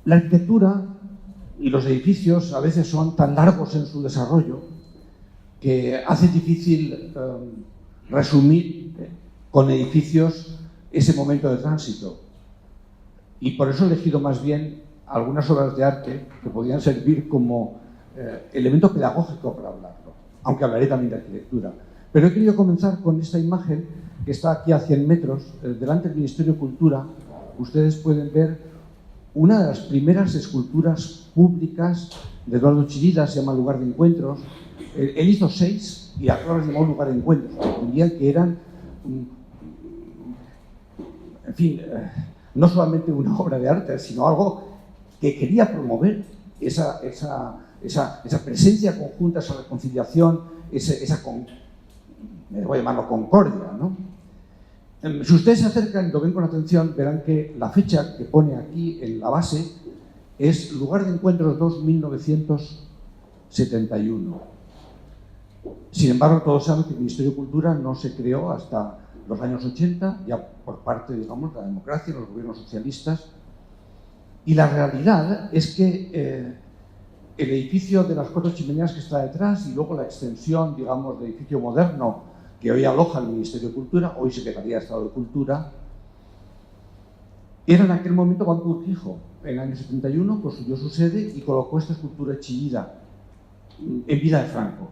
La arquitectura y los edificios a veces son tan largos en su desarrollo que hace difícil resumir con edificios ese momento de tránsito. Y por eso he elegido más bien algunas obras de arte que podrían servir como elemento pedagógico para hablarlo, aunque hablaré también de arquitectura. Pero he querido comenzar con esta imagen que está aquí a 100 metros, delante del Ministerio de Cultura. Ustedes pueden ver una de las primeras esculturas públicas de Eduardo Chillida, se llama Lugar de Encuentros. Él hizo 6 y a todas las llamó Lugar de Encuentros. Entendían que eran, en fin, no solamente una obra de arte, sino algo que quería promover esa presencia conjunta, esa reconciliación, me voy a llamarlo concordia, ¿no? Si ustedes se acercan y lo ven con atención, verán que la fecha que pone aquí en la base es Lugar de Encuentros 2, 1971. Sin embargo, todos saben que el Ministerio de Cultura no se creó hasta los años 80, ya por parte, digamos, de la democracia, los gobiernos socialistas. Y la realidad es que el edificio de las 4 chimeneas que está detrás y luego la extensión, digamos, del edificio moderno que hoy aloja el Ministerio de Cultura, hoy Secretaría de Estado de Cultura, era en aquel momento Banco Urquijo. En el año 71 construyó su sede y colocó esta escultura de Chillida en vida de Franco.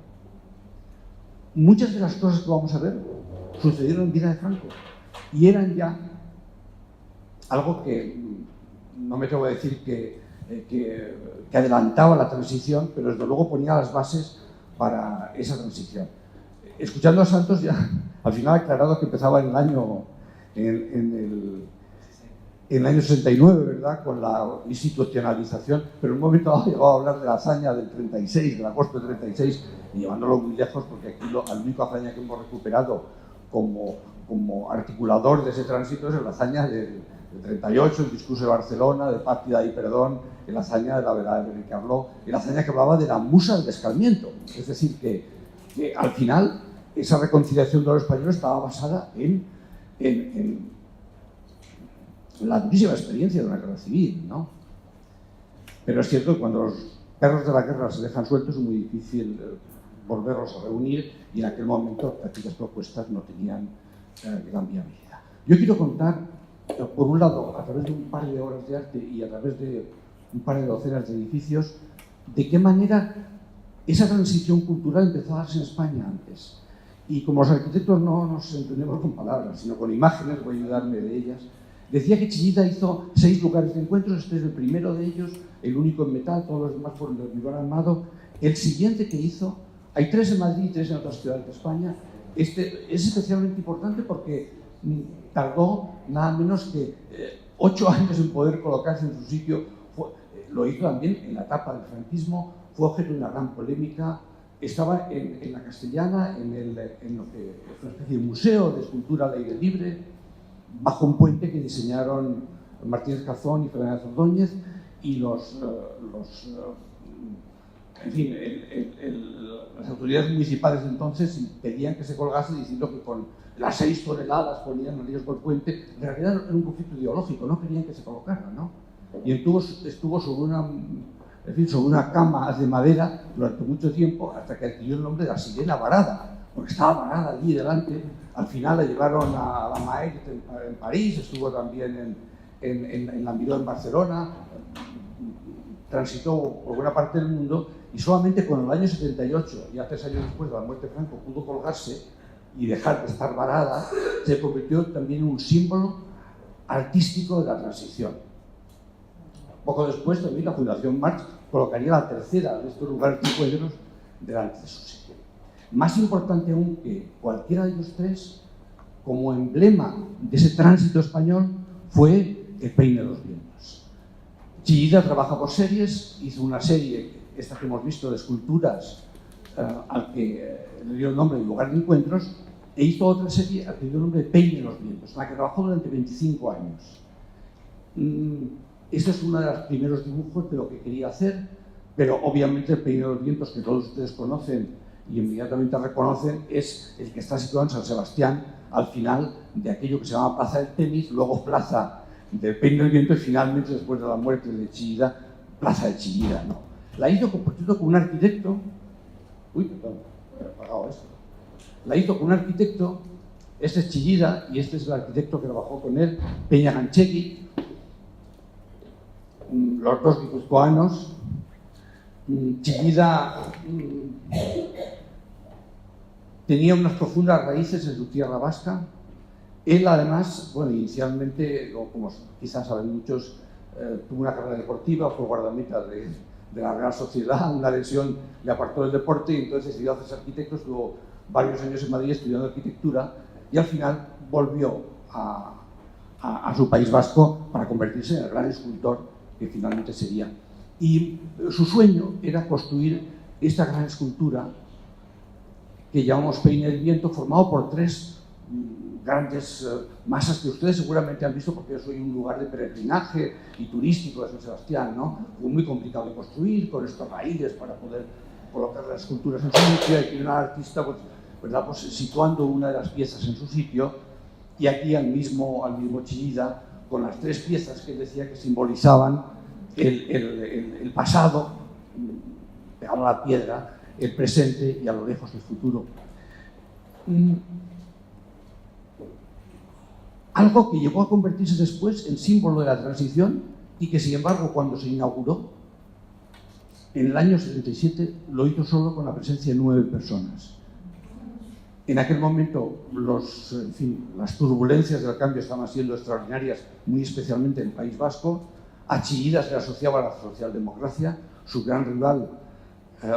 Muchas de las cosas que vamos a ver sucedieron en vida de Franco y eran ya algo que no me atrevo a decir que adelantaba la transición, pero desde luego ponía las bases para esa transición. Escuchando a Santos ya al final ha aclarado que empezaba en el año 69, ¿verdad?, con la institucionalización, pero en un momento dado llegado a hablar de la hazaña del 36, del agosto del 36, y llevándolo muy lejos, porque aquí la única hazaña que hemos recuperado como articulador de ese tránsito es la hazaña del 38, el discurso de Barcelona, de paz, piedad y perdón, la hazaña de la verdad de que habló, la hazaña que hablaba de la musa del descalmiento. Es decir, que al final esa reconciliación de los españoles estaba basada en la durísima experiencia de una guerra civil, ¿no? Pero es cierto que cuando los perros de la guerra se dejan sueltos es muy difícil volverlos a reunir y en aquel momento aquellas propuestas no tenían gran viabilidad. Yo quiero contar, por un lado, a través de un par de obras de arte y a través de un par de docenas de edificios, de qué manera esa transición cultural empezó a darse en España antes. Y como los arquitectos no nos entendemos con palabras, sino con imágenes, voy a ayudarme de ellas. Decía que Chillida hizo 6 lugares de encuentros, este es el primero de ellos, el único en metal, todos los demás fueron de hormigón armado. El siguiente que hizo, hay 3 en Madrid y 3 en otras ciudades de España, este es especialmente importante porque tardó nada menos que 8 años en poder colocarse en su sitio. Lo hizo también en la etapa del franquismo, fue objeto de una gran polémica. Estaba en la Castellana, en lo que es una especie de museo de escultura al aire libre, bajo un puente que diseñaron Martínez Cazón y Fernández Ordóñez, y las autoridades municipales de entonces impedían que se colgase, diciendo que con las 6 toneladas ponían en riesgo el puente. En realidad era un conflicto ideológico, no querían que se colocara, ¿no? Y estuvo sobre una cama de madera durante mucho tiempo, hasta que adquirió el nombre de la sirena varada, porque estaba varada allí delante. Al final la llevaron a la Maet en París, estuvo también en la Miró en Barcelona, transitó por buena parte del mundo, y solamente con el año 78, ya 3 años después de la muerte de Franco, pudo colgarse y dejar de estar varada. Se convirtió también en un símbolo artístico de la transición. Poco después también la Fundación March colocaría la tercera de estos lugares de encuentros delante de su sitio. Más importante aún que cualquiera de los 3, como emblema de ese tránsito español, fue el Peine de los Vientos. Chillida trabaja por series, hizo una serie, esta que hemos visto, de esculturas, al que le dio el nombre de Lugar de Encuentros, e hizo otra serie al que le dio el nombre de Peine de los Vientos, en la que trabajó durante 25 años. Este es uno de los primeros dibujos de lo que quería hacer, pero obviamente el Peine de los Vientos, que todos ustedes conocen y inmediatamente reconocen, es el que está situado en San Sebastián, al final de aquello que se llama Plaza del Tenis, luego Plaza del Peine del Viento y finalmente, después de la muerte de Chillida, Plaza de Chillida, ¿no? La hizo, por cierto, con un arquitecto. Uy, perdón, he apagado esto. La hizo con un arquitecto. Este es Chillida y este es el arquitecto que trabajó con él, Peña Ganchegui, los dos guipuzcoanos. Chillida tenía unas profundas raíces en su tierra vasca. Él, además, bueno, inicialmente, como quizás saben muchos, tuvo una carrera deportiva, fue guardameta de la Real Sociedad, una lesión le apartó del deporte y entonces decidió hacerse arquitecto, estuvo varios años en Madrid estudiando arquitectura y al final volvió a su País Vasco para convertirse en el gran escultor que finalmente sería. Y su sueño era construir esta gran escultura que llamamos Peine del Viento, formado por tres grandes masas que ustedes seguramente han visto porque yo soy un lugar de peregrinaje y turístico de San Sebastián, ¿no? Fue muy complicado de construir con estos raíles para poder colocar las esculturas en su sitio y tiene un artista pues situando una de las piezas en su sitio y aquí al mismo Chillida con las tres piezas que él decía que simbolizaban el pasado pegado a la piedra, el presente y a lo lejos el futuro. Algo que llegó a convertirse después en símbolo de la transición y que, sin embargo, cuando se inauguró, en el año 77, lo hizo solo con la presencia de 9 personas. En aquel momento, las turbulencias del cambio estaban siendo extraordinarias, muy especialmente en el País Vasco. A Chillida se le asociaba a la socialdemocracia, su gran rival,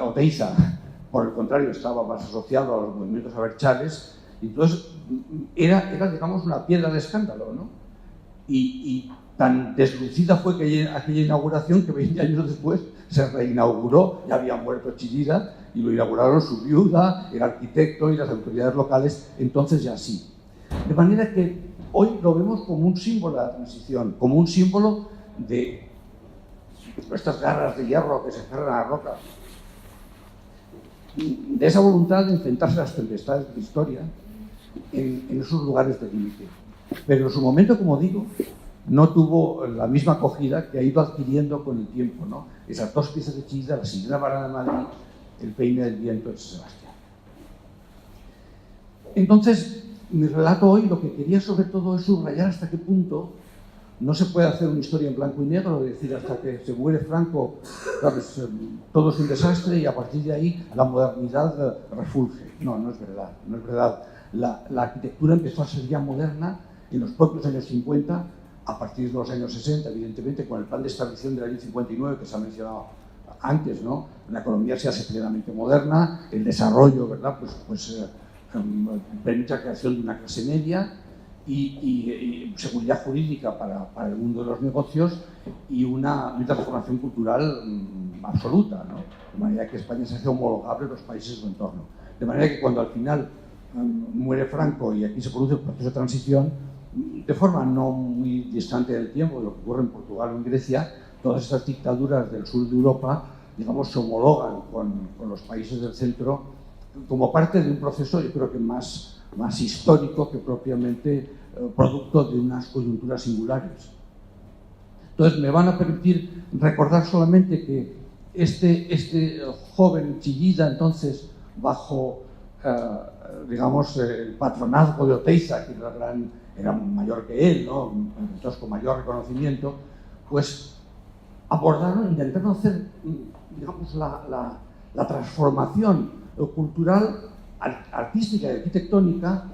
Oteiza, por el contrario, estaba más asociado a los movimientos abertzales. Entonces, era, digamos, una piedra de escándalo, ¿no? Y tan deslucida fue aquella inauguración que 20 años después se reinauguró, ya había muerto Chillida, y lo inauguraron su viuda, el arquitecto y las autoridades locales, entonces ya sí. De manera que hoy lo vemos como un símbolo de la transición, como un símbolo de estas garras de hierro que se aferran a la roca, de esa voluntad de enfrentarse a las tempestades de la historia en esos lugares de límite. Pero en su momento, como digo, no tuvo la misma acogida que ha ido adquiriendo con el tiempo, ¿no? Esas dos piezas de Chillida, la Sirena Varada de Madrid, el Peine del Viento de San Sebastián. Entonces, mi relato hoy lo que quería sobre todo es subrayar hasta qué punto no se puede hacer una historia en blanco y negro, es decir, hasta que se muere Franco, ¿sabes? Todo es un desastre y a partir de ahí la modernidad refulge. No, no es verdad, no es verdad. La arquitectura empezó a ser ya moderna en los propios años 50, a partir de los años 60, evidentemente, con el plan de estabilización del año 59 que se ha mencionado antes, ¿no? La economía se hace plenamente moderna, el desarrollo, ¿verdad? Permite la creación de una clase media y seguridad jurídica para el mundo de los negocios y una transformación cultural absoluta, ¿no? De manera que España se hace homologable a los países de su entorno. De manera que cuando al final muere Franco y aquí se produce el proceso de transición, de forma no muy distante del tiempo de lo que ocurre en Portugal o en Grecia, todas estas dictaduras del sur de Europa, digamos, se homologan con los países del centro como parte de un proceso, yo creo que más histórico que propiamente producto de unas coyunturas singulares. Entonces, me van a permitir recordar solamente que este joven Chillida, entonces, bajo, digamos, el patronazgo de Oteiza, que era mayor que él, ¿no? Entonces, con mayor reconocimiento, pues intentaron hacer, digamos, la transformación cultural, artística y arquitectónica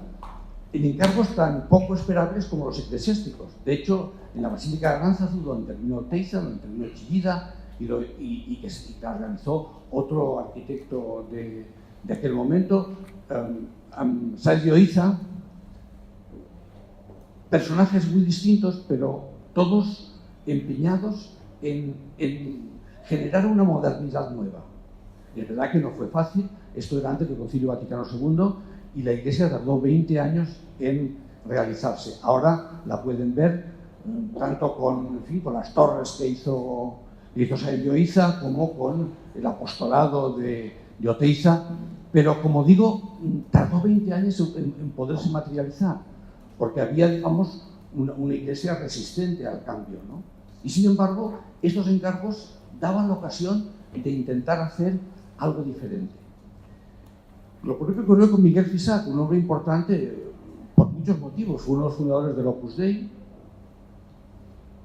en encargos tan poco esperables como los eclesiásticos. De hecho, en la Basílica de Aránzazu, donde terminó Oteiza, donde terminó Chillida, y que la realizó otro arquitecto de aquel momento, Sáenz de Oiza, personajes muy distintos, pero todos empeñados en generar una modernidad nueva. Y es verdad que no fue fácil, esto era antes del Concilio Vaticano II y la Iglesia tardó 20 años en realizarse. Ahora la pueden ver tanto con las torres que hizo Sáenz de Oiza como con el apostolado de Oteiza, pero como digo, tardó 20 años en poderse materializar, porque había, digamos, una iglesia resistente al cambio, ¿no? Y sin embargo, estos encargos daban la ocasión de intentar hacer algo diferente. Lo propio ocurrió con Miguel Fisac, un hombre importante por muchos motivos. Fue uno de los fundadores del Opus Dei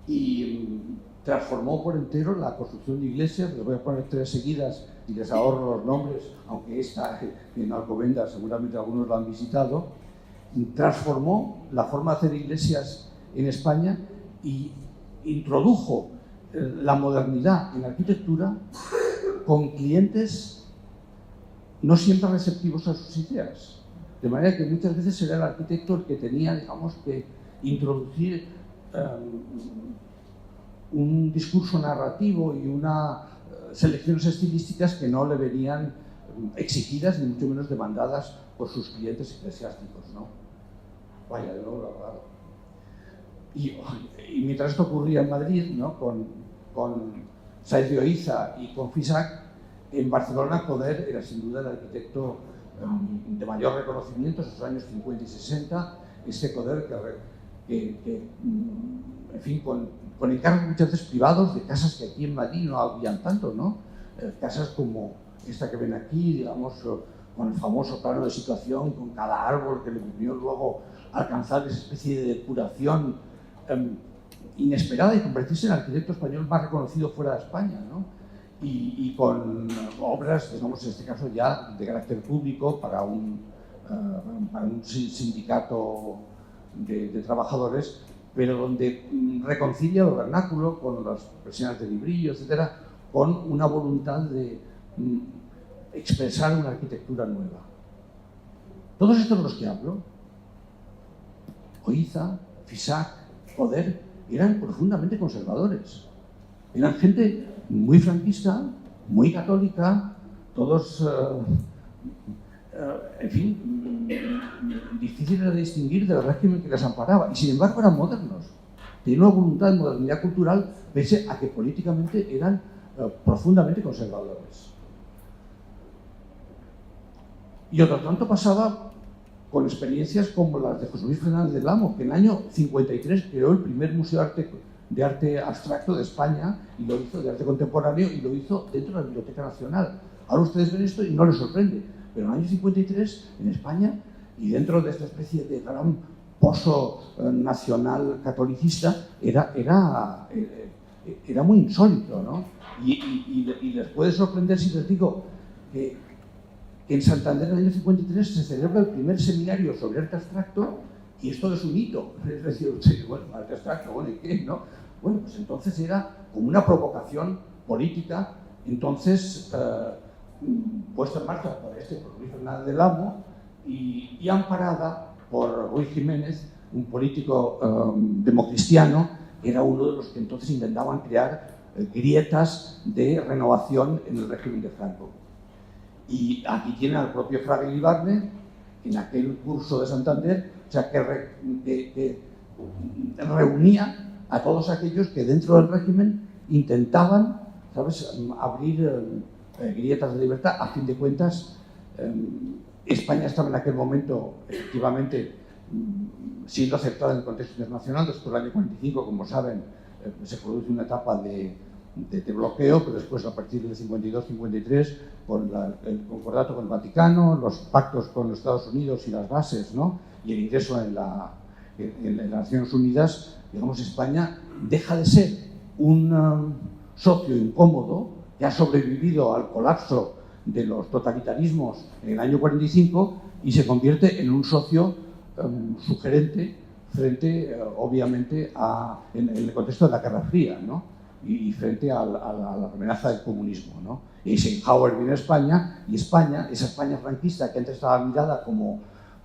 y transformó por entero la construcción de iglesias. Les voy a poner 3 seguidas y les ahorro los nombres, aunque esta en Alcobendas seguramente algunos la han visitado. Transformó la forma de hacer iglesias en España y introdujo la modernidad en la arquitectura con clientes no siempre receptivos a sus ideas. De manera que muchas veces era el arquitecto el que tenía, digamos, que introducir un discurso narrativo y unas selecciones estilísticas que no le venían exigidas ni mucho menos demandadas por sus clientes eclesiásticos, ¿no? Vaya, de nuevo lo he hablado. Y mientras esto ocurría en Madrid, ¿no? con Sáenz de Oiza y con Fisac, en Barcelona Coder era sin duda el arquitecto de mayor reconocimiento en esos años 50 y 60, ese Coder que en fin, con encargos muchas veces privados de casas que aquí en Madrid no habían tanto, ¿no? Casas como esta que ven aquí, digamos, con el famoso plano de situación, con cada árbol que le permitió luego alcanzar esa especie de depuración inesperada y convertirse en el arquitecto español más reconocido fuera de España, ¿no? Y con obras, digamos, en este caso ya de carácter público para un sindicato de trabajadores, pero donde reconcilia lo vernáculo con las presiones de librillo, etcétera, con una voluntad de expresar una arquitectura nueva. Todos estos de los que hablo, Oiza, Fisac, Coder, eran profundamente conservadores. Eran gente muy franquista, muy católica, todos, en fin, difíciles de distinguir del régimen que les amparaba. Y sin embargo eran modernos. Tenían una voluntad de modernidad cultural, pese a que políticamente eran profundamente conservadores. Y otro tanto pasaba con experiencias como las de José Luis Fernández del Amo, que en el año 53 creó el primer museo de arte abstracto de España, y lo hizo de arte contemporáneo, y lo hizo dentro de la Biblioteca Nacional. Ahora ustedes ven esto y no les sorprende, pero en el año 53 en España, y dentro de esta especie de gran pozo nacional catolicista, era muy insólito, ¿no? Y les puede sorprender si les digo que en Santander en el año 53 se celebra el primer seminario sobre arte abstracto, y esto es un hito. Es decir, bueno, arte abstracto, bueno, ¿y qué? ¿No? Bueno, pues entonces era como una provocación política, entonces puesta en marcha por Luis Fernández del Amo y amparada por Ruiz Jiménez, un político democristiano, que era uno de los que entonces intentaban crear grietas de renovación en el régimen de Franco. Y aquí tiene al propio Fraga Ilibarne, en aquel curso de Santander, o sea, que reunía a todos aquellos que dentro del régimen intentaban, ¿sabes?, abrir grietas de libertad. A fin de cuentas, España estaba en aquel momento, efectivamente, siendo aceptada en el contexto internacional. Después del año 45, como saben, se produce una etapa de bloqueo, pero después, a partir del 52-53, con el concordato con el Vaticano, los pactos con los Estados Unidos y las bases, ¿no?, y el ingreso en las Naciones Unidas, digamos, España deja de ser un socio incómodo que ha sobrevivido al colapso de los totalitarismos en el año 45 y se convierte en un socio sugerente frente, obviamente, en el contexto de la Guerra Fría, ¿no?, y frente a la amenaza del comunismo, ¿no? Eisenhower viene a España, y España, esa España franquista que antes estaba mirada como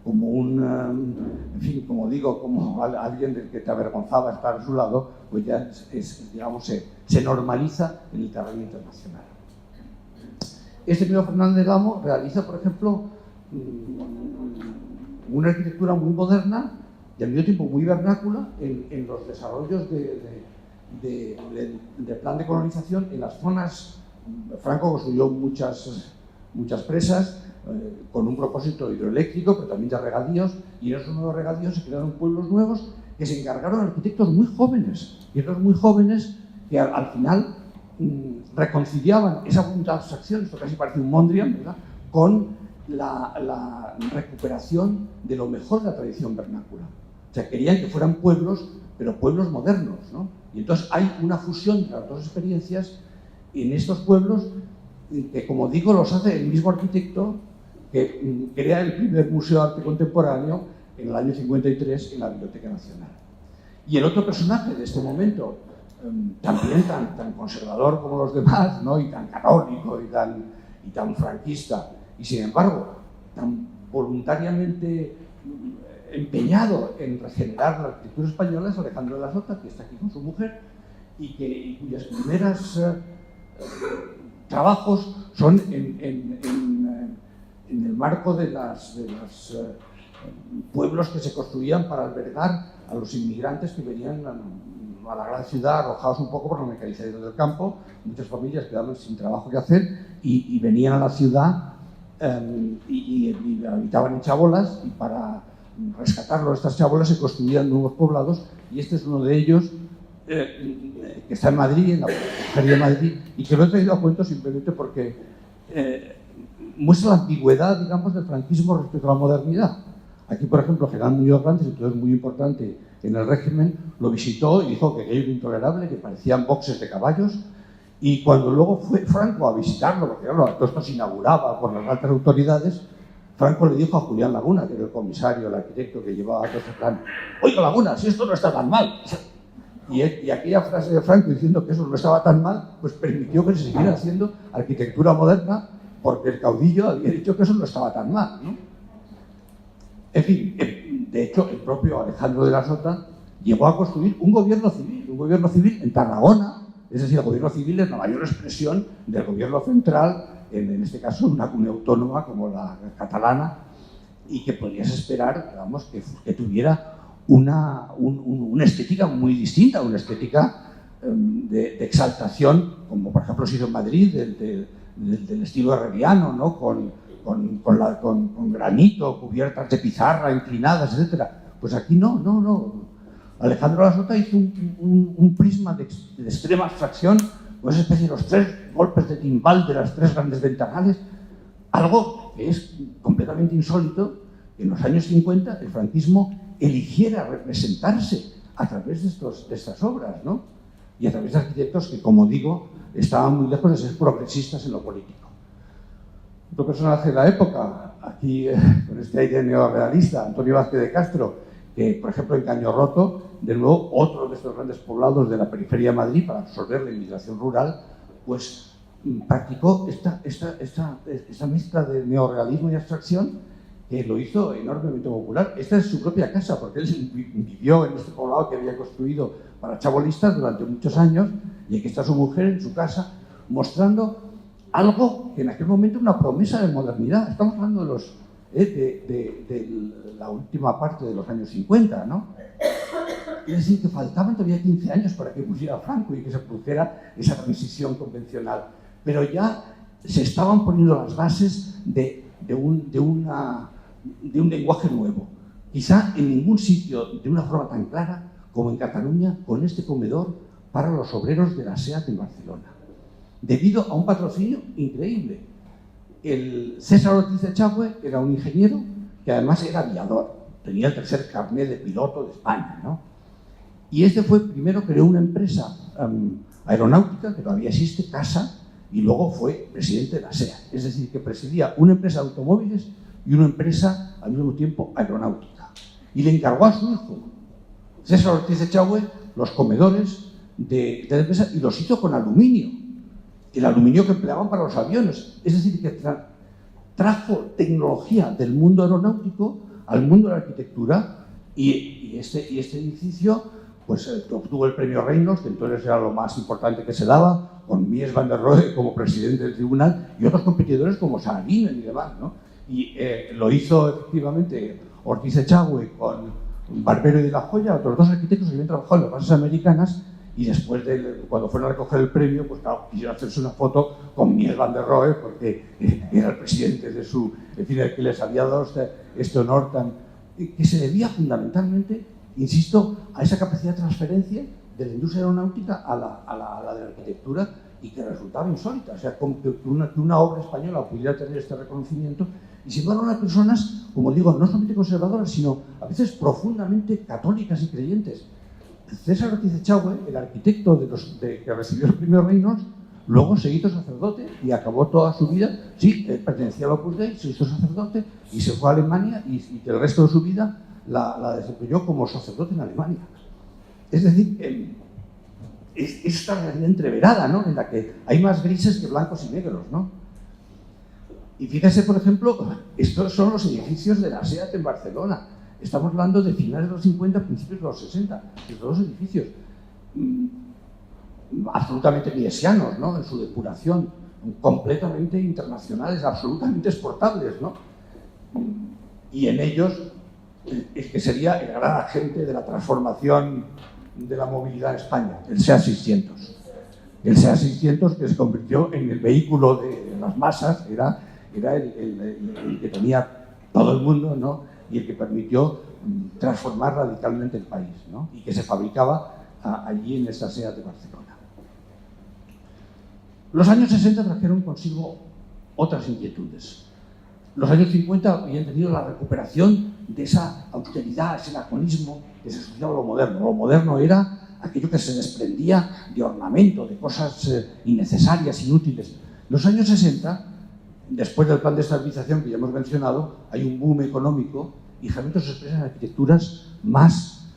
en fin, como digo, como alguien del que te avergonzaba estar a su lado, pues ya digamos, se normaliza en el terreno internacional. Este mismo Fernández del Amo realiza, por ejemplo, una arquitectura muy moderna y al mismo tiempo muy vernácula en los desarrollos de plan de colonización en las zonas. Franco construyó muchas presas con un propósito hidroeléctrico, pero también de regadíos, y en esos nuevos regadíos se crearon pueblos nuevos que se encargaron arquitectos muy jóvenes, y estos muy jóvenes que al final reconciliaban esa voluntad de abstracción, esto casi parece un Mondrian, ¿verdad?, con la recuperación de lo mejor de la tradición vernácula. O sea, querían que fueran pueblos, pero pueblos modernos, ¿no? Y entonces hay una fusión de las dos experiencias en estos pueblos que, como digo, los hace el mismo arquitecto que crea el primer museo de arte contemporáneo en el año 53 en la Biblioteca Nacional. Y el otro personaje de este momento, también tan conservador como los demás, ¿no?, y tan canónico y tan franquista, y sin embargo tan voluntariamente empeñado en regenerar la arquitectura española, es Alejandro de la Sota, que está aquí con su mujer y cuyas primeras trabajos son en el marco de los pueblos que se construían para albergar a los inmigrantes que venían a la gran ciudad, arrojados un poco por la mecanización del campo. Muchas familias quedaban sin trabajo que hacer y venían a la ciudad y habitaban en chabolas, y para rescatarlos de estas chabolas se construían nuevos poblados, y este es uno de ellos, que está en Madrid, en la Feria de Madrid, y que lo he traído a cuento simplemente porque muestra la ambigüedad, digamos, del franquismo respecto a la modernidad. Aquí, por ejemplo, General Muñoz Grandes, entonces muy importante en el régimen, lo visitó y dijo que aquello era intolerable, que parecían boxes de caballos, y cuando luego fue Franco a visitarlo, porque claro, todo esto se inauguraba por las altas autoridades, Franco le dijo a Julián Laguna, que era el comisario, el arquitecto que llevaba todo este plan: oiga, Laguna, si esto no está tan mal. Y aquella frase de Franco diciendo que eso no estaba tan mal, pues permitió que se siguiera haciendo arquitectura moderna, porque el caudillo había dicho que eso no estaba tan mal, ¿no? En fin, de hecho, el propio Alejandro de la Sota llegó a construir un gobierno civil en Tarragona. Es decir, el gobierno civil es la mayor expresión del gobierno central, en este caso una comunidad autónoma como la catalana, y que podrías esperar, digamos, que tuviera una estética muy distinta, una estética de exaltación, como por ejemplo se hizo en Madrid, del estilo herreriano, ¿no?, con granito, cubiertas de pizarra, inclinadas, etc. Pues aquí no. Alejandro de la Sota hizo un prisma de extrema abstracción, con esa especie de los tres golpes de timbal de las tres grandes ventanales, algo que es completamente insólito, que en los años 50 el franquismo eligiera representarse a través de estas obras, ¿no?, y a través de arquitectos que, como digo, estaban muy lejos de ser progresistas en lo político. Otro personaje de la época, aquí con este aire neorrealista, Antonio Vázquez de Castro, que, por ejemplo, en Caño Roto, de nuevo, otro de estos grandes poblados de la periferia de Madrid, para absorber la inmigración rural, pues practicó esta mezcla de neorrealismo y abstracción, que lo hizo enormemente popular. Esta es su propia casa, porque él vivió en este poblado que había construido para chabolistas durante muchos años, y aquí está su mujer en su casa, mostrando algo que en aquel momento era una promesa de modernidad. Estamos hablando de la última parte de los años 50, ¿no? Es decir, que faltaban todavía 15 años para que pusiera Franco y que se produjera esa transición convencional. Pero ya se estaban poniendo las bases de un lenguaje nuevo. Quizá en ningún sitio de una forma tan clara como en Cataluña, con este comedor para los obreros de la SEAT en Barcelona, debido a un patrocinio increíble. El César Ortiz Echagüe era un ingeniero que además era aviador, tenía el tercer carnet de piloto de España, ¿no? Y este primero creó una empresa aeronáutica que todavía existe, CASA, y luego fue presidente de la SEAT. Es decir, que presidía una empresa de automóviles y una empresa al mismo tiempo aeronáutica. Y le encargó a su hijo, César Ortiz Echagüe, los comedores de la empresa, y los hizo con aluminio. El aluminio que empleaban para los aviones. Es decir, que trajo tecnología del mundo aeronáutico al mundo de la arquitectura, y este edificio pues obtuvo el premio Reynolds, que entonces era lo más importante que se daba, con Mies van der Rohe como presidente del tribunal y otros competidores como Saarinen y demás, ¿no? Y lo hizo efectivamente Ortiz Echagüe con Barbero y de la Joya, otros dos arquitectos que habían trabajado en las bases americanas, y después, cuando fueron a recoger el premio, pues claro, quisieron hacerse una foto con Mies van der Rohe, porque era el presidente de el que les había dado este honor que se debía fundamentalmente insisto, a esa capacidad de transferencia de la industria aeronáutica a la de la arquitectura, y que resultaba insólita. O sea, como que una obra española pudiera tener este reconocimiento, y sin embargo eran personas, como digo, no solamente conservadoras, sino a veces profundamente católicas y creyentes. César Ortiz Echagüe, el arquitecto que recibió los primeros reinos, luego se hizo sacerdote y acabó toda su vida, sí, pertenecía al Opus Dei, se hizo sacerdote y se fue a Alemania, y el resto de su vida la desempeñó como sacerdote en Alemania. Es decir, es esta realidad entreverada, ¿no?, en la que hay más grises que blancos y negros, ¿no? Y fíjese, por ejemplo, estos son los edificios de la SEAT en Barcelona. Estamos hablando de finales de los 50, principios de los 60, de todos los edificios absolutamente miesianos, ¿no?, en su depuración, completamente internacionales, absolutamente exportables, ¿no? Y en ellos, es que sería el gran agente de la transformación de la movilidad en España, el SEA 600. El SEA 600, que se convirtió en el vehículo de las masas, era el que tenía todo el mundo, ¿no?, y el que permitió transformar radicalmente el país, ¿no?, y que se fabricaba allí en esta SEAT de Barcelona. Los años 60 trajeron consigo otras inquietudes. Los años 50 habían tenido la recuperación de esa austeridad, ese laconismo que se asociaba a lo moderno. Lo moderno era aquello que se desprendía de ornamento, de cosas innecesarias, inútiles. Los años 60, después del plan de estabilización que ya hemos mencionado, hay un boom económico y realmente se expresan arquitecturas más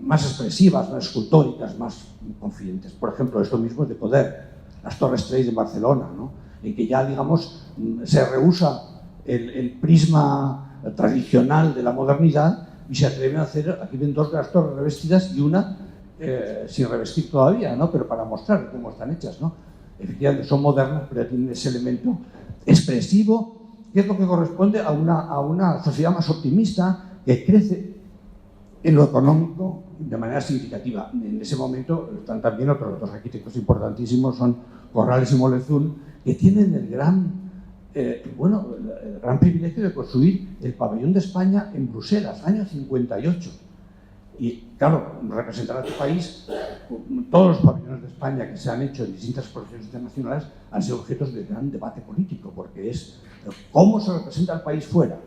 expresivas, más escultóricas, más confidentes. Por ejemplo, esto mismo es de poder. Las Torres Trade de Barcelona, ¿no?, en que ya, digamos, se rehúsa el prisma tradicional de la modernidad y se atreven a hacer, aquí ven dos de las torres revestidas y una sin revestir todavía, ¿no?, pero para mostrar cómo están hechas, ¿no? Efectivamente son modernas, pero tienen ese elemento expresivo, que es lo que corresponde a una sociedad más optimista, que crece en lo económico de manera significativa. En ese momento están también otros dos arquitectos importantísimos, son Corrales y Molezzún, que tienen el gran privilegio de construir el pabellón de España en Bruselas, año 58. Y claro, representar a tu país, todos los pabellones de España que se han hecho en distintas exposiciones internacionales han sido objetos de gran debate político, porque es cómo se representa al país fuera.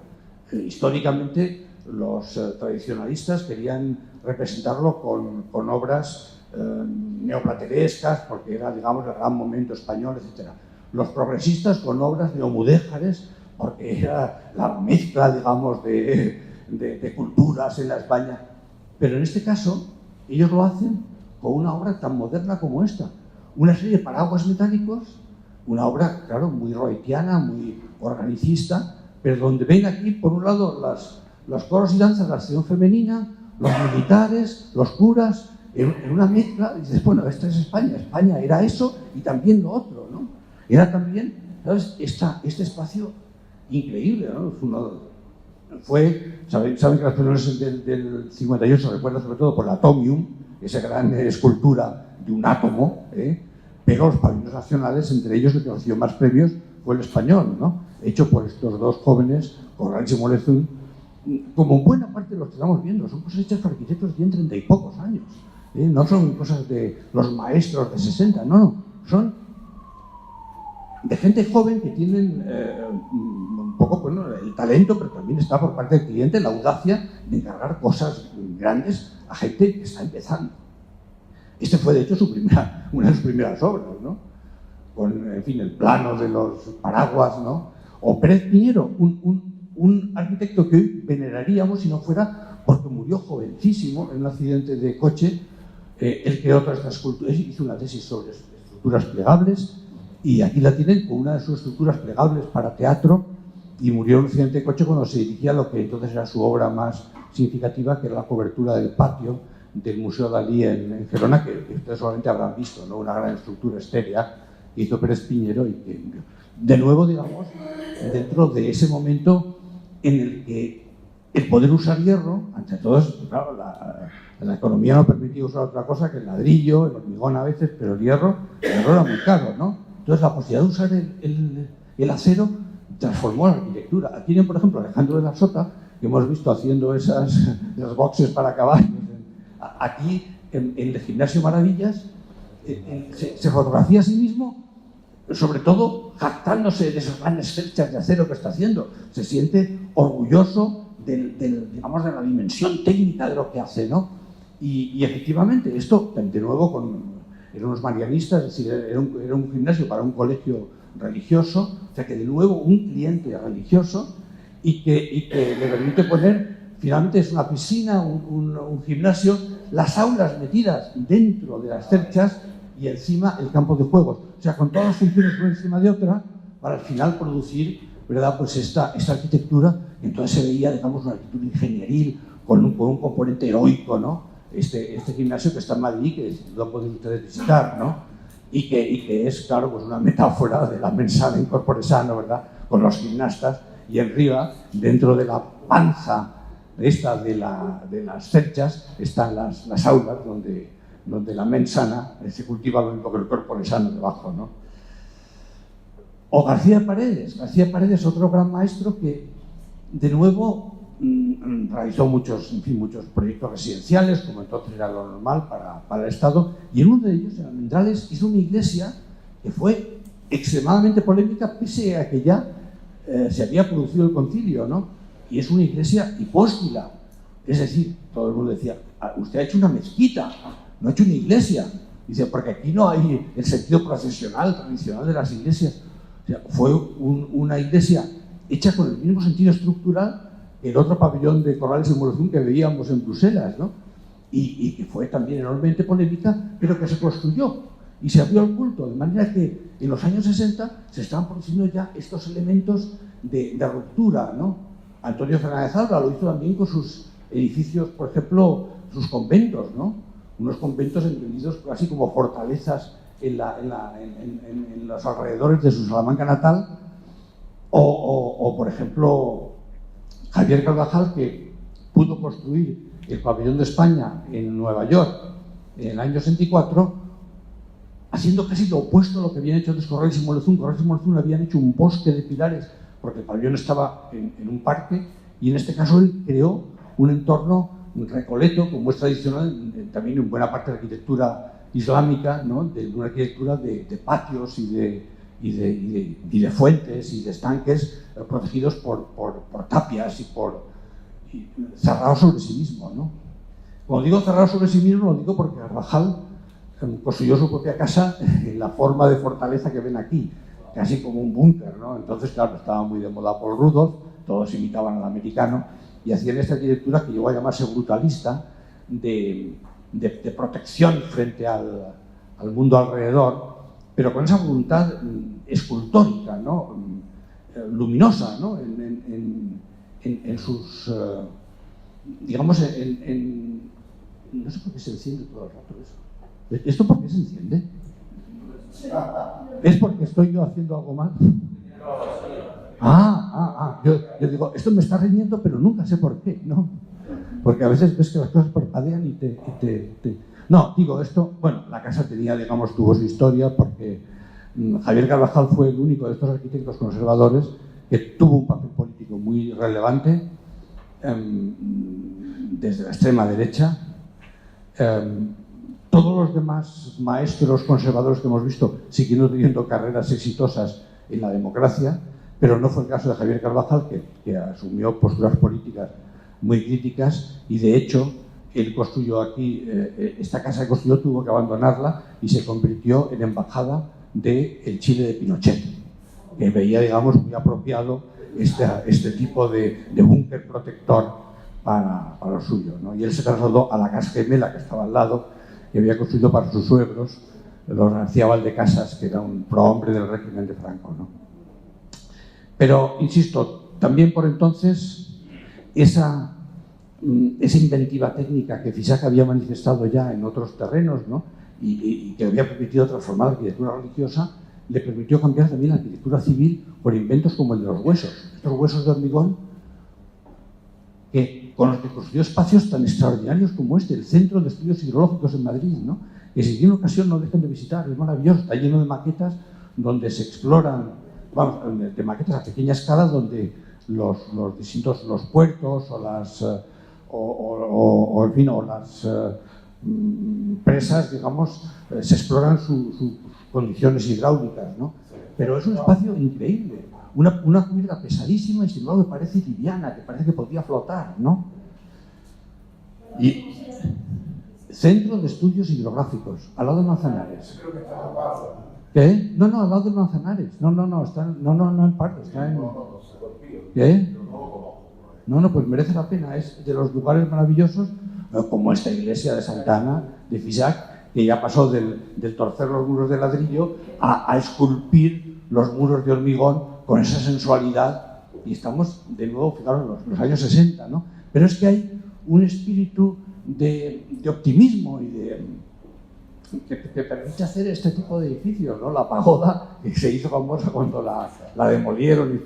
Históricamente, los tradicionalistas querían representarlo con obras neoplaterescas, porque era, digamos, el gran momento español, etc. Los progresistas con obras neomudéjares, porque era la mezcla, digamos, de culturas en la España. Pero en este caso, ellos lo hacen con una obra tan moderna como esta. Una serie de paraguas metálicos, una obra, claro, muy roetiana, muy organicista, pero donde ven aquí, por un lado, los coros y danzas de la acción femenina, los militares, los curas, en una mezcla. Y dices, bueno, esta es España. España era eso y también lo otro, ¿no? Era también, ¿sabes?, este espacio increíble, ¿no? Saben que las reuniones del 58 se recuerdan sobre todo por el Atomium, esa gran escultura de un átomo, pero los pabellones nacionales, entre ellos el que recibió más premios fue el español, ¿no?, hecho por estos dos jóvenes, Corrales y Molezzún. Como buena parte de los que estamos viendo, son cosas hechas por arquitectos que tienen 30 y pocos años, no son cosas de los maestros de 60, no, son de gente joven que tienen un poco, bueno, el talento, pero también está por parte del cliente la audacia de encargar cosas grandes a gente que está empezando. Este fue, de hecho, una de sus primeras obras, ¿no?, con, en fin, el plano de los paraguas, ¿no? O Pérez Piñero, un arquitecto que hoy veneraríamos si no fuera porque murió jovencísimo en un accidente de coche. Él creó todas estas esculturas, hizo una tesis sobre estructuras plegables, y aquí la tienen con una de sus estructuras plegables para teatro, y murió en un accidente de coche cuando se dirigía a lo que entonces era su obra más significativa, que era la cobertura del patio del Museo Dalí en Gerona, que ustedes solamente habrán visto, ¿no?, una gran estructura estérea que hizo Pérez Piñero, y que, de nuevo, digamos, dentro de ese momento en el que el poder usar hierro, ante todo, claro, la economía no permitía usar otra cosa que el ladrillo, el hormigón a veces, pero el hierro era muy caro, ¿no? Entonces la posibilidad de usar el acero transformó la arquitectura. Aquí tienen, por ejemplo, Alejandro de la Sota, que hemos visto haciendo esas boxes para caballos. Aquí, en el Gimnasio Maravillas, se fotografía a sí mismo, sobre todo jactándose de esas grandes cerchas de acero que está haciendo. Se siente orgulloso digamos, de la dimensión técnica de lo que hace, ¿no? Y efectivamente, esto, de nuevo, eran unos marianistas, es decir, era un gimnasio para un colegio religioso, o sea que de nuevo un cliente religioso y que le permite poner, finalmente es una piscina, un gimnasio, las aulas metidas dentro de las cerchas y encima el campo de juegos. O sea, con todas las funciones una encima de otra, para al final producir, ¿verdad?, pues esta arquitectura. Entonces se veía, digamos, una arquitectura ingenieril con un componente heroico, ¿no? Este gimnasio que está en Madrid, que lo pueden ustedes visitar, ¿no? Y que es, claro, pues una metáfora de la mensana in corpore sano, ¿verdad?, con los gimnastas, y arriba, dentro de la panza de las cerchas, están las aulas donde la mensana se cultiva lo mismo que el corpore sano debajo, ¿no? O García Paredes, otro gran maestro que, de nuevo, realizó muchos proyectos residenciales, como entonces era lo normal para el Estado, y en uno de ellos, en Almendrales, hizo una iglesia que fue extremadamente polémica, pese a que ya se había producido el concilio, ¿no? Y es una iglesia hipóstila, es decir, todo el mundo decía, usted ha hecho una mezquita, no ha hecho una iglesia. Dice, porque aquí no hay el sentido procesional tradicional de las iglesias. O sea, fue una iglesia hecha con el mismo sentido estructural que el otro pabellón de Corrales y Moleción que veíamos en Bruselas, ¿no? Y que fue también enormemente polémica, pero que se construyó y se abrió al culto, de manera que en los años 60 se estaban produciendo ya estos elementos de ruptura, ¿no? Antonio Fernández Alba lo hizo también con sus edificios, por ejemplo, sus conventos, ¿no? Unos conventos entendidos casi como fortalezas en los alrededores de su Salamanca natal, o por ejemplo, Javier Carvajal, que pudo construir el pabellón de España en Nueva York en el año 64, haciendo casi lo opuesto a lo que habían hecho antes Corrales y Moleción. Corrales y Moleción habían hecho un bosque de pilares porque el pabellón estaba en un parque, y en este caso él creó un entorno recoleto, como es tradicional también en buena parte de la arquitectura islámica, ¿no? De una arquitectura de patios y de fuentes y de estanques protegidos por tapias y cerrados sobre sí mismo, ¿no? Cuando digo cerrados sobre sí mismo, lo digo porque Carvajal construyó su propia casa en la forma de fortaleza que ven aquí, casi como un búnker, ¿no? Entonces, claro, estaba muy de moda Paul Rudolph, todos imitaban al americano y hacían esta arquitectura que llegó a llamarse brutalista, de protección frente al mundo alrededor, pero con esa voluntad escultórica, ¿no? Luminosa, ¿no? En sus, digamos, no sé por qué se enciende todo el rato eso. ¿Esto por qué se enciende? ¿Es porque estoy yo haciendo algo mal? Yo digo, esto me está riñendo, pero nunca sé por qué, ¿no? Porque a veces ves que las cosas parpadean y te... No, digo esto, bueno, la casa tenía, digamos, tuvo su historia porque Javier Carvajal fue el único de estos arquitectos conservadores que tuvo un papel político muy relevante desde la extrema derecha. Todos los demás maestros conservadores que hemos visto siguieron teniendo carreras exitosas en la democracia, pero no fue el caso de Javier Carvajal, que asumió posturas políticas muy críticas, y de hecho él construyó aquí, esta casa que construyó tuvo que abandonarla y se convirtió en embajada del Chile de Pinochet, que veía, digamos, muy apropiado este tipo de búnker protector para lo suyo, ¿no? Y él se trasladó a la casa gemela que estaba al lado, que había construido para sus suegros, los García Valdecasas, que era un prohombre del régimen de Franco, ¿no? Pero, insisto, también por entonces esa inventiva técnica que Fisac había manifestado ya en otros terrenos, ¿no? y que había permitido transformar la arquitectura religiosa, le permitió cambiar también la arquitectura civil por inventos como el de los huesos. Estos huesos de hormigón con los que construyó espacios tan extraordinarios como el Centro de Estudios Hidrológicos en Madrid, ¿no? Que si tienen ocasión no dejen de visitar, es maravilloso, está lleno de maquetas donde se exploran, de maquetas a pequeña escala donde los distintos los puertos o las en fin, o las presas, digamos, se exploran sus condiciones hidráulicas, ¿no? Pero es un espacio increíble, una cubierta pesadísima y sin embargo que parece liviana, que parece que podría flotar, ¿no? Y Centro de Estudios Hidrográficos, al lado de Manzanares. ¿Qué? No, al lado de Manzanares. No, está en Pardo, está en... ¿Qué? No, pues merece la pena. Es de los lugares maravillosos, como esta iglesia de Santa Ana, de Fisac, que ya pasó del torcer los muros de ladrillo a esculpir los muros de hormigón con esa sensualidad. Y estamos, de nuevo, fijaros, los años 60, ¿no? Pero es que hay un espíritu de optimismo y que permite hacer este tipo de edificios, ¿no? La pagoda, que se hizo famosa cuando la demolieron y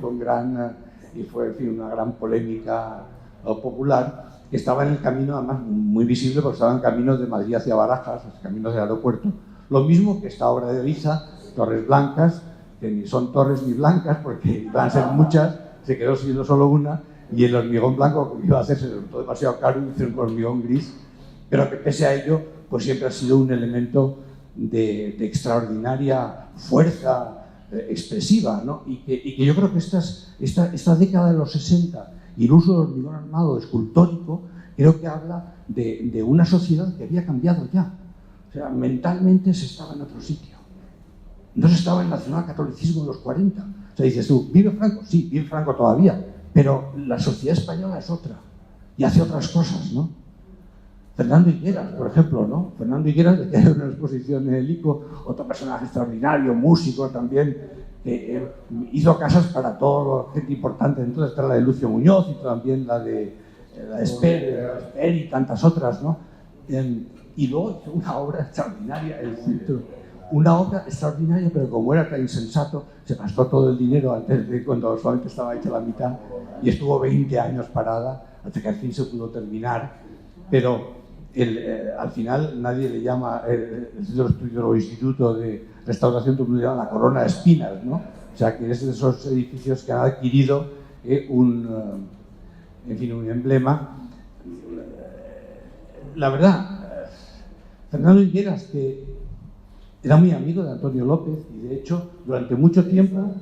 fue en fin, una gran polémica popular, que estaba en el camino, además muy visible, porque estaba en camino de Madrid hacia Barajas, el camino del aeropuerto. Lo mismo que esta obra de Oriza, Torres Blancas, que ni son torres ni blancas, porque iban a ser muchas, se quedó siendo solo una, y el hormigón blanco que iba a hacerse resultó demasiado caro y hicieron un hormigón gris, pero que pese a ello, pues siempre ha sido un elemento de extraordinaria fuerza expresiva, ¿no? Y que yo creo que esta década de los 60 y el uso del hormigón armado escultórico, creo que habla de una sociedad que había cambiado ya. O sea, mentalmente se estaba en otro sitio. No se estaba en el nacionalcatolicismo de los 40. O sea, dices tú, ¿vive Franco? Sí, vive Franco todavía, pero la sociedad española es otra y hace otras cosas, ¿no? Fernando Higueras, por ejemplo, ¿no? Fernando Higueras, que hay una exposición en el ICO, otro personaje extraordinario, músico también, que hizo casas para todo gente importante. Entonces está la de Lucio Muñoz y también la de Esper y tantas otras, ¿no? Y luego hizo una obra extraordinaria, el centro. Una obra extraordinaria, pero como era tan insensato, se gastó todo el dinero antes de cuando solamente estaba hecha la mitad y estuvo 20 años parada hasta que al fin se pudo terminar. Pero al final nadie le llama el Centro de Estudios o Instituto de Restauración, todo el mundo llama la Corona de Espinas, ¿no? O sea, que es de esos edificios que han adquirido un emblema. La verdad, Fernando Higueras, que era muy amigo de Antonio López y de hecho durante mucho tiempo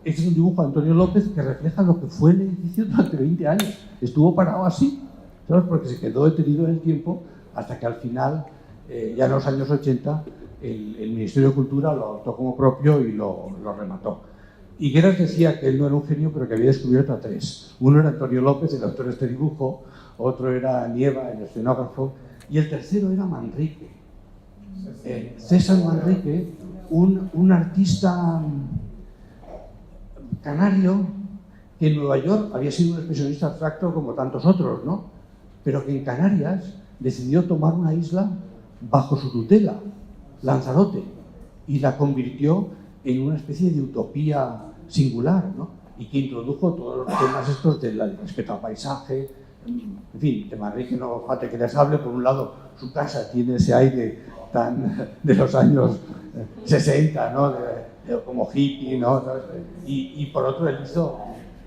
este es un dibujo de Antonio López que refleja lo que fue el edificio durante 20 años. Estuvo parado así, ¿sabes? Porque se quedó detenido en el tiempo hasta que al final, ya en los años 80, el Ministerio de Cultura lo adoptó como propio y lo remató. Higueras decía que él no era un genio, pero que había descubierto a tres. Uno era Antonio López, el autor de este dibujo, otro era Nieva, el escenógrafo, y el tercero era Manrique. César Manrique, un artista canario que en Nueva York había sido un expresionista abstracto como tantos otros, ¿no? Pero que en Canarias decidió tomar una isla bajo su tutela, Lanzarote, y la convirtió en una especie de utopía singular, ¿no? Y que introdujo todos los temas estos del respeto al paisaje, en fin, de Manrique no falta que les hable. Por un lado, su casa tiene ese aire tan de los años 60, ¿no? Como hippie, ¿no? Y por otro, él hizo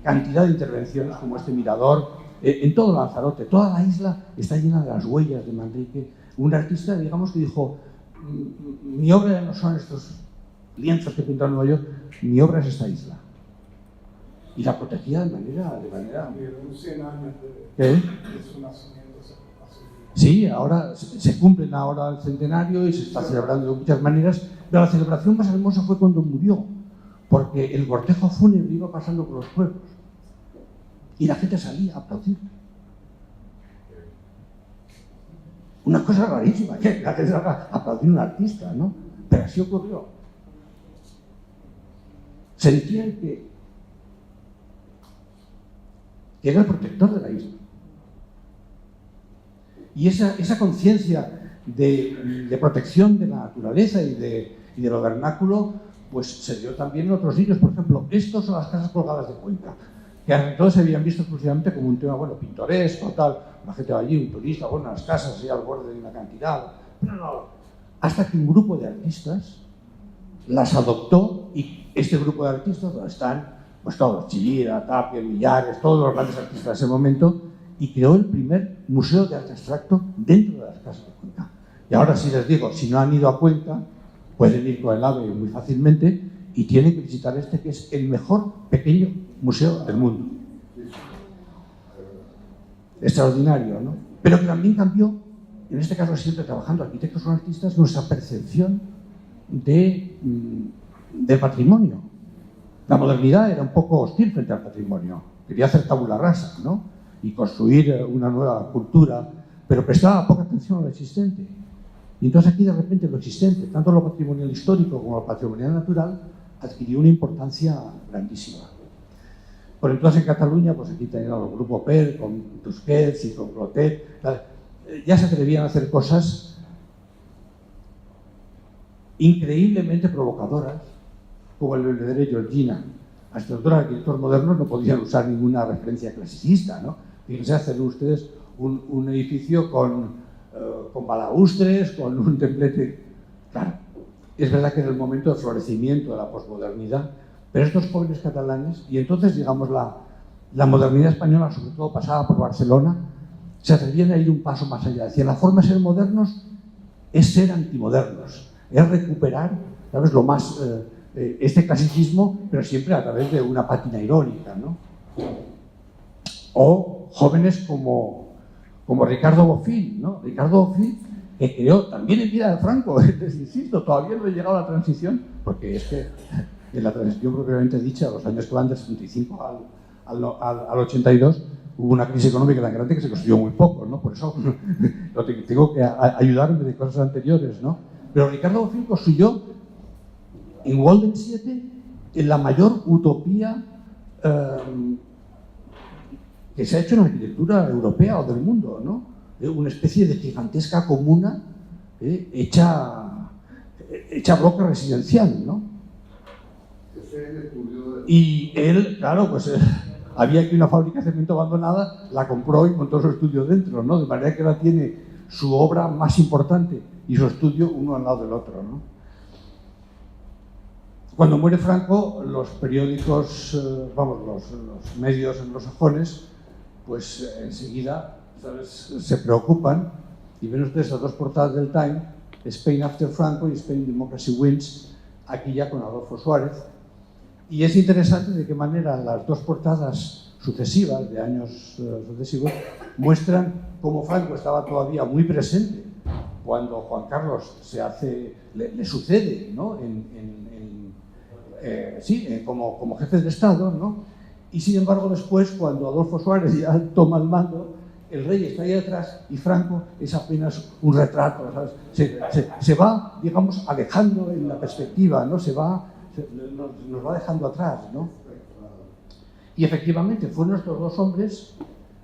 cantidad de intervenciones como este mirador en todo Lanzarote. Toda la isla está llena de las huellas de Manrique, un artista, digamos, que dijo: mi obra no son estos lienzos que pintó en Nueva York, mi obra es esta isla. Y la protegía de manera... ¿Qué? Sí, ahora se cumplen ahora el centenario y se está celebrando de muchas maneras, pero la celebración más hermosa fue cuando murió, porque el cortejo fúnebre iba pasando por los pueblos y la gente salía a aplaudir. Una cosa rarísima, que la gente salga a aplaudir a un artista, ¿no? Pero así ocurrió. Sentían que era el protector de la isla. Y esa conciencia de protección de la naturaleza y de lo vernáculo, pues se dio también en otros sitios. Por ejemplo, estos son las casas colgadas de Cuenca, que entonces se habían visto exclusivamente como un tema, bueno, pintoresco, tal, la gente va allí, un turista, bueno, las casas así al borde de una acantilado. Pero no, hasta que un grupo de artistas las adoptó, y este grupo de artistas están pues todos, Chillida, Tapia, Millares, todos los grandes artistas de ese momento, y creó el primer museo de arte abstracto dentro de las casas de Cuenca. Y ahora sí les digo, si no han ido a Cuenca, pueden ir con el AVE muy fácilmente y tienen que visitar este, que es el mejor pequeño museo del mundo. Extraordinario, ¿no? Pero que también cambió, en este caso siempre trabajando arquitectos o artistas, nuestra percepción del patrimonio. La modernidad era un poco hostil frente al patrimonio. Quería hacer tabula rasa, ¿no? Y construir una nueva cultura, pero prestaba poca atención a lo existente. Y entonces aquí de repente lo existente, tanto lo patrimonial histórico como lo patrimonial natural, adquirió una importancia grandísima. Por entonces en Cataluña, pues aquí tenían el grupo PER, con Tusquets y con Clotet, ya se atrevían a hacer cosas increíblemente provocadoras, como el Belvedere Georgina. A esta altura, los arquitectos modernos no podían usar ninguna referencia clasicista, ¿no? Fíjense, hacer ustedes un edificio con balaustres, con un templete. Claro, es verdad que era el momento de florecimiento de la posmodernidad, pero estos jóvenes catalanes, y entonces, digamos, la modernidad española, sobre todo pasada por Barcelona, se atrevían a ir un paso más allá. Decían, la forma de ser modernos es ser antimodernos, es recuperar, ¿sabes?, lo más, este clasicismo, pero siempre a través de una pátina irónica, ¿no? O jóvenes como Ricardo Bofill, ¿no? Ricardo Bofill, que creó también en vida de Franco, les insisto, todavía no he llegado a la transición, porque es que en la transición propiamente dicha, los años que van del 75 al 82, hubo una crisis económica tan grande que se construyó muy poco, ¿no? Por eso tengo que ayudarme de cosas anteriores, ¿no? Pero Ricardo Bofill construyó en Walden 7 en la mayor utopía que se ha hecho en la arquitectura europea o del mundo, ¿no? Una especie de gigantesca comuna hecha bloque residencial, ¿no? Y él, claro, pues había aquí una fábrica de cemento abandonada, la compró y montó su estudio dentro, ¿no? De manera que ahora tiene su obra más importante y su estudio uno al lado del otro, ¿no? Cuando muere Franco, los periódicos, los medios anglosajones, pues enseguida, ¿sabes?, se preocupan y ven ustedes las dos portadas del Time, Spain After Franco y Spain Democracy Wins, aquí ya con Adolfo Suárez. Y es interesante de qué manera las dos portadas sucesivas, de años sucesivos, muestran cómo Franco estaba todavía muy presente cuando Juan Carlos le sucede, ¿no?, como jefe de Estado, ¿no? Y sin embargo después, cuando Adolfo Suárez ya toma el mando, el rey está ahí atrás y Franco es apenas un retrato, ¿sabes? Se va, digamos, alejando en la perspectiva, ¿no? Nos va dejando atrás, ¿no? Y efectivamente fueron estos dos hombres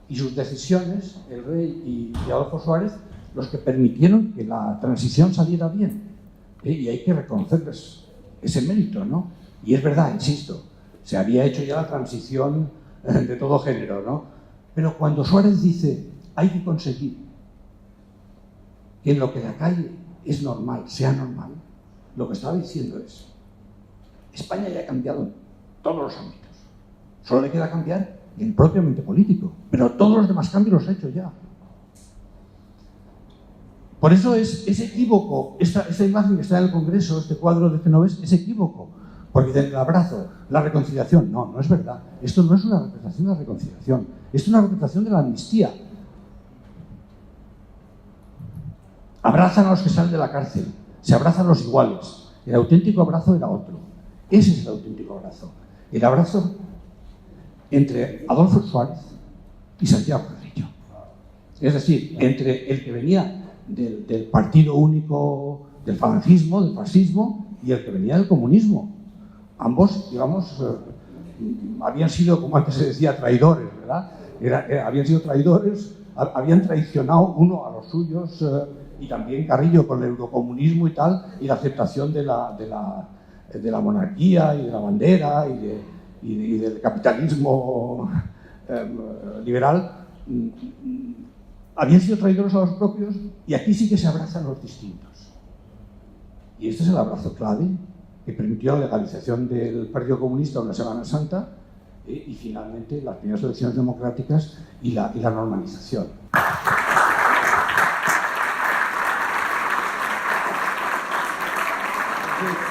y sus decisiones, el rey y Adolfo Suárez, los que permitieron que la transición saliera bien. Y hay que reconocerles ese mérito, ¿no? Y es verdad, insisto, se había hecho ya la transición de todo género, ¿no? Pero cuando Suárez dice, hay que conseguir que en lo que la calle es normal, sea normal, lo que estaba diciendo es, España ya ha cambiado en todos los ámbitos. Solo le queda cambiar en el propiamente político, pero todos los demás cambios los ha hecho ya. Por eso es equívoco, esta imagen que está en el Congreso, este cuadro de Genovés, es equívoco. Porque del abrazo, la reconciliación, no es verdad. Esto no es una representación de la reconciliación, es una representación de la amnistía. Abrazan a los que salen de la cárcel, se abrazan los iguales. El auténtico abrazo era otro. Ese es el auténtico abrazo. El abrazo entre Adolfo Suárez y Santiago Carrillo. Es decir, entre el que venía del partido único, del falangismo, del fascismo, y el que venía del comunismo. Ambos, digamos, habían sido, como antes se decía, traidores, ¿verdad? Habían sido traidores, habían traicionado uno a los suyos, y también Carrillo con el eurocomunismo y tal, y la aceptación de la monarquía y de la bandera y del capitalismo liberal. Habían sido traidores a los propios, y aquí sí que se abrazan los distintos. Y este es el abrazo clave que permitió la legalización del Partido Comunista una Semana Santa y finalmente las primeras elecciones democráticas y la normalización. Entonces,